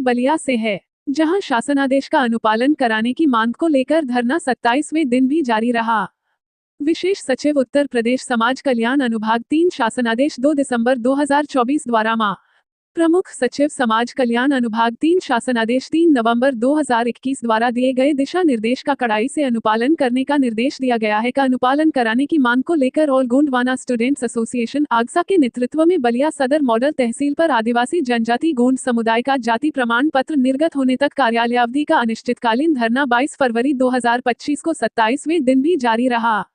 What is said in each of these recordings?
बलिया से है, जहां शासनादेश का अनुपालन कराने की मांग को लेकर धरना 27वें दिन भी जारी रहा। विशेष सचिव उत्तर प्रदेश समाज कल्याण अनुभाग 3 शासनादेश 2 दिसंबर 2024 द्वारा मा प्रमुख सचिव समाज कल्याण अनुभाग 3 शासनादेश 3 नवंबर 2021 द्वारा दिए गए दिशा निर्देश का कड़ाई से अनुपालन करने का निर्देश दिया गया है। का अनुपालन कराने की मांग को लेकर ऑल गोंडवाना स्टूडेंट्स एसोसिएशन आगसा के नेतृत्व में बलिया सदर मॉडल तहसील पर आदिवासी जनजाति गोंड समुदाय का जाति प्रमाण पत्र निर्गत होने तक कार्यालय अवधि का अनिश्चितकालीन धरना 22 फरवरी 2025 को 27वें दिन भी जारी रहा।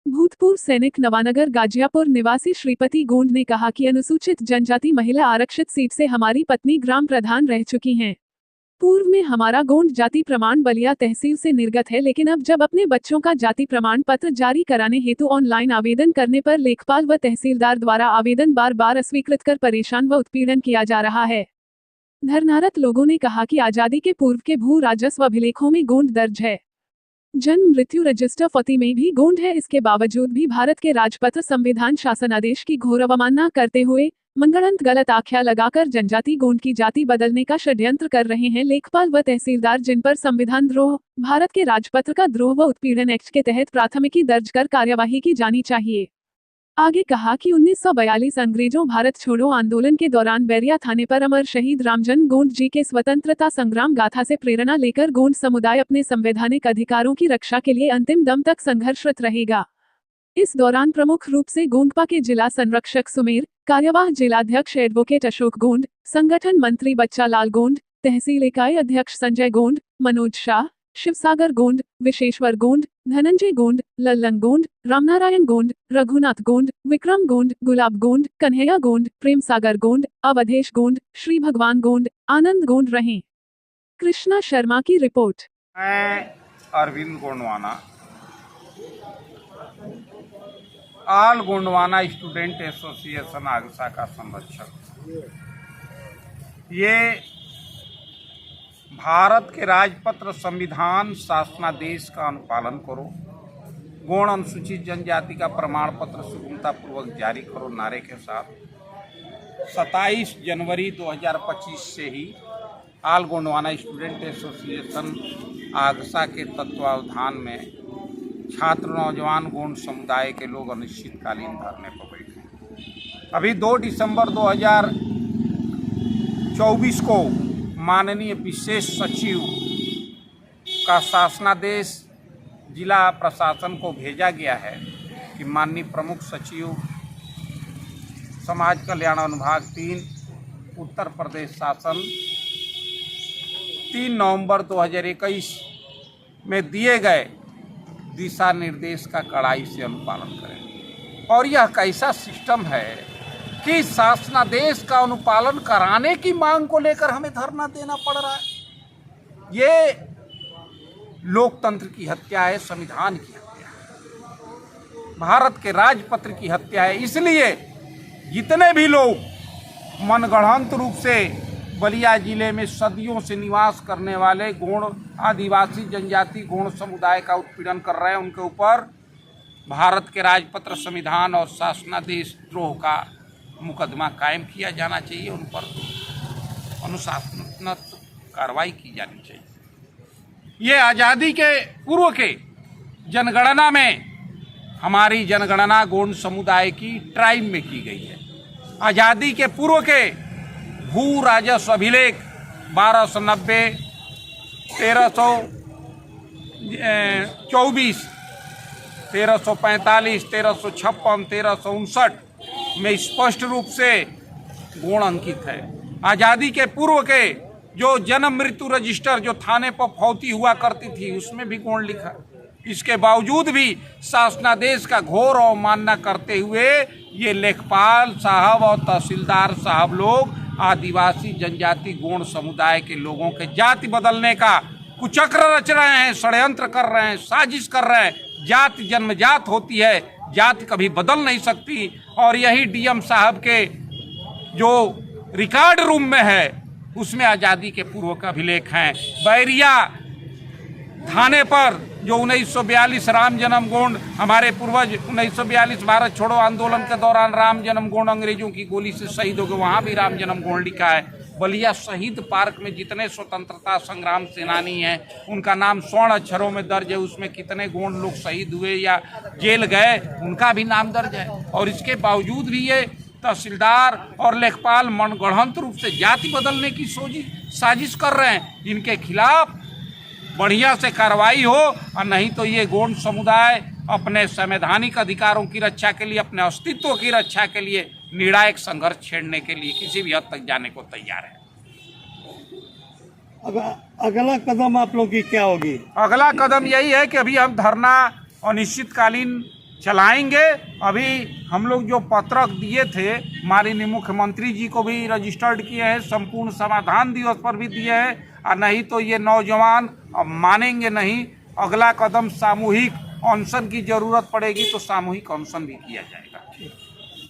भूतपूर्व सैनिक नवानगर गाजियापुर निवासी श्रीपति गोंड ने कहा कि अनुसूचित जनजाति महिला आरक्षित सीट से हमारी पत्नी ग्राम प्रधान रह चुकी हैं। पूर्व में हमारा गोंड जाति प्रमाण बलिया तहसील से निर्गत है, लेकिन अब जब अपने बच्चों का जाति प्रमाण पत्र जारी कराने हेतु ऑनलाइन आवेदन करने पर लेखपाल व तहसीलदार द्वारा आवेदन बार बार अस्वीकृत कर परेशान व उत्पीड़न किया जा रहा है। धरनारत लोगों ने कहा कि आजादी के पूर्व के भू राजस्व अभिलेखों में गोंड दर्ज है, जन्म मृत्यु रजिस्टर फती में भी गोंड है। इसके बावजूद भी भारत के राजपत्र संविधान शासनादेश की घोर अवमानना करते हुए मनगढ़ंत गलत आख्या लगाकर जनजाति गोंड की जाति बदलने का षड्यंत्र कर रहे हैं लेखपाल व तहसीलदार, जिन पर संविधान द्रोह, भारत के राजपत्र का द्रोह व उत्पीड़न एक्ट के तहत प्राथमिकी दर्ज कर कार्यवाही की जानी चाहिए। आगे कहा कि 1942 अंग्रेजों भारत छोड़ो आंदोलन के दौरान बैरिया थाने पर अमर शहीद रामजन गोंड जी के स्वतंत्रता संग्राम गाथा से प्रेरणा लेकर गोंड समुदाय अपने संवैधानिक अधिकारों की रक्षा के लिए अंतिम दम तक संघर्षरत रहेगा। इस दौरान प्रमुख रूप से गोंडपा के जिला संरक्षक सुमेर, कार्यवाह जिलाध्यक्ष एडवोकेट अशोक गोंड, संगठन मंत्री बच्चा लाल गोंड, तहसील इकाई अध्यक्ष संजय गोंड, मनोज शाह, शिवसागर गोंड, विशेश्वर गोंड, धनंजय गोंड, लल्लंग गोंड, रामनारायण गोंड, रघुनाथ गोंड, विक्रम गोंड, गुलाब गोंड, कन्हैया गोंड, प्रेम सागर गोंड, अवधेश गोंड, श्री भगवान गोंड, आनंद गोंड रहे। कृष्णा शर्मा की रिपोर्ट। मैं Arvind Gondwana, all Gondwana student association आगसा का संरक्षक। ये भारत के राजपत्र संविधान शासनादेश का अनुपालन करो, गौण अनुसूचित जनजाति का प्रमाण पत्र सुगमता पूर्वक जारी करो नारे के साथ 27 जनवरी 2025 से ही ऑल गोंडवाना स्टूडेंट एसोसिएशन आगसा के तत्वावधान में छात्र नौजवान गोंड समुदाय के लोग अनिश्चितकालीन धरने पर बैठे। अभी 2 दिसंबर 2024 को माननीय विशेष सचिव का शासनादेश जिला प्रशासन को भेजा गया है कि माननीय प्रमुख सचिव समाज कल्याण अनुभाग 3 उत्तर प्रदेश शासन 3 नवंबर 2021 में दिए गए दिशा निर्देश का कड़ाई से अनुपालन करें। और यह कैसा सिस्टम है कि शासनादेश का अनुपालन कराने की मांग को लेकर हमें धरना देना पड़ रहा है। ये लोकतंत्र की हत्या है, संविधान की हत्या है, भारत के राजपत्र की हत्या है। इसलिए जितने भी लोग मनगढ़ंत रूप से बलिया जिले में सदियों से निवास करने वाले गोंड आदिवासी जनजाति गोंड समुदाय का उत्पीड़न कर रहे हैं, उनके ऊपर भारत के राजपत्र संविधान और शासनादेश द्रोह का मुकदमा कायम किया जाना चाहिए। उन पर अनुशासनात्मक कार्रवाई की जानी चाहिए। ये आज़ादी के पूर्व के जनगणना में हमारी जनगणना गोंड समुदाय की ट्राइब में की गई है। आज़ादी के पूर्व के भू राजस्व अभिलेख 1290, 1324, 1345, 1356, 1359 में स्पष्ट रूप से गुण अंकित है। आज़ादी के पूर्व के जो जन्म मृत्यु रजिस्टर जो थाने पर फौती हुआ करती थी उसमें भी गुण लिखा। इसके बावजूद भी शासनादेश का घोर अवमानना करते हुए ये लेखपाल साहब और तहसीलदार साहब लोग आदिवासी जनजाति गोंड समुदाय के लोगों के जाति बदलने का कुचक्र रच रहे हैं, षड्यंत्र कर रहे हैं, साजिश कर रहे हैं। जाति जन्मजात होती है, जाति कभी बदल नहीं सकती। और यही डीएम साहब के जो रिकॉर्ड रूम में है उसमें आज़ादी के पूर्व का अभिलेख हैं। बैरिया थाने पर जो 1942 राम जन्म गोंड हमारे पूर्वज 1942 भारत छोड़ो आंदोलन के दौरान राम जन्म गोंड अंग्रेजों की गोली से शहीद हो गए, वहाँ भी राम जन्म गोंड लिखा है। बलिया शहीद पार्क में जितने स्वतंत्रता संग्राम सेनानी हैं उनका नाम स्वर्ण अक्षरों में दर्ज है। उसमें कितने गोंड लोग शहीद हुए या जेल गए उनका भी नाम दर्ज है। और इसके बावजूद भी ये तहसीलदार और लेखपाल मनगढ़ंत रूप से जाति बदलने की साजिश कर रहे हैं। इनके खिलाफ बढ़िया से कार्रवाई हो, और नहीं तो ये गोंड समुदाय अपने संवैधानिक अधिकारों की रक्षा के लिए, अपने अस्तित्व की रक्षा के लिए निर्णायक संघर्ष छेड़ने के लिए किसी भी हद तक जाने को तैयार है। अगला कदम आप लोगों की क्या होगी? अगला कदम यही है कि अभी हम धरना अनिश्चितकालीन चलाएंगे। अभी हम लोग जो पत्रक दिए थे माननीय मुख्यमंत्री जी को भी रजिस्टर्ड किए हैं, संपूर्ण समाधान दिवस पर भी दिए हैं, और नहीं तो ये नौजवान अब मानेंगे नहीं। अगला कदम सामूहिक अनशन की जरूरत पड़ेगी तो सामूहिक अनशन भी किया जाएगा।